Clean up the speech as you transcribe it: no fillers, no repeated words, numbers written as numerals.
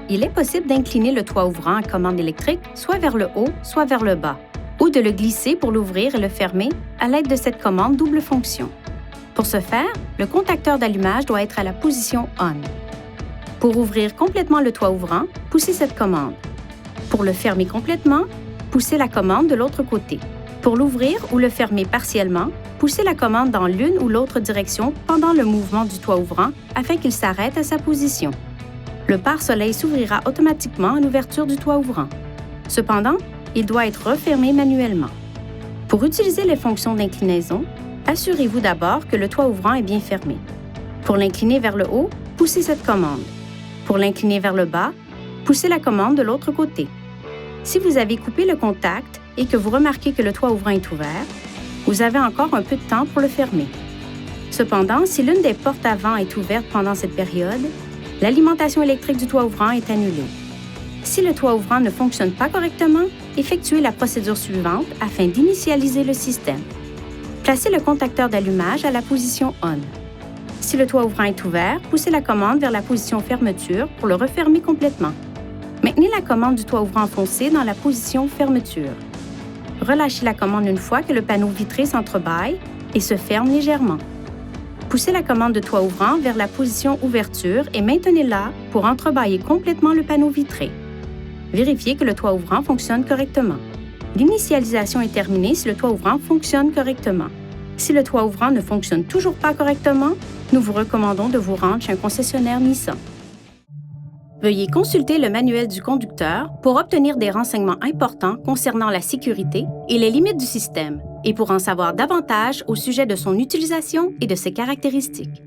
il est possible d'incliner le toit ouvrant à commande électrique soit vers le haut, soit vers le bas, ou de le glisser pour l'ouvrir et le fermer à l'aide de cette commande double fonction. Pour ce faire, le contacteur d'allumage doit être à la position ON. Pour ouvrir complètement le toit ouvrant, poussez cette commande. Pour le fermer complètement, poussez la commande de l'autre côté. Pour l'ouvrir ou le fermer partiellement, poussez la commande dans l'une ou l'autre direction pendant le mouvement du toit ouvrant afin qu'il s'arrête à sa position. Le pare-soleil s'ouvrira automatiquement en ouverture du toit ouvrant. Cependant, il doit être refermé manuellement. Pour utiliser les fonctions d'inclinaison, assurez-vous d'abord que le toit ouvrant est bien fermé. Pour l'incliner vers le haut, poussez cette commande. Pour l'incliner vers le bas, poussez la commande de l'autre côté. Si vous avez coupé le contact et que vous remarquez que le toit ouvrant est ouvert, vous avez encore un peu de temps pour le fermer. Cependant, si l'une des portes avant est ouverte pendant cette période, l'alimentation électrique du toit ouvrant est annulée. Si le toit ouvrant ne fonctionne pas correctement, effectuez la procédure suivante afin d'initialiser le système. Placez le contacteur d'allumage à la position ON. Si le toit ouvrant est ouvert, poussez la commande vers la position fermeture pour le refermer complètement. Maintenez la commande du toit ouvrant foncé dans la position fermeture. Relâchez la commande une fois que le panneau vitré s'entrebâille et se ferme légèrement. Poussez la commande de toit ouvrant vers la position ouverture et maintenez-la pour entrebâiller complètement le panneau vitré. Vérifiez que le toit ouvrant fonctionne correctement. L'initialisation est terminée si le toit ouvrant fonctionne correctement. Si le toit ouvrant ne fonctionne toujours pas correctement, nous vous recommandons de vous rendre chez un concessionnaire Nissan. Veuillez consulter le manuel du conducteur pour obtenir des renseignements importants concernant la sécurité et les limites du système, et pour en savoir davantage au sujet de son utilisation et de ses caractéristiques.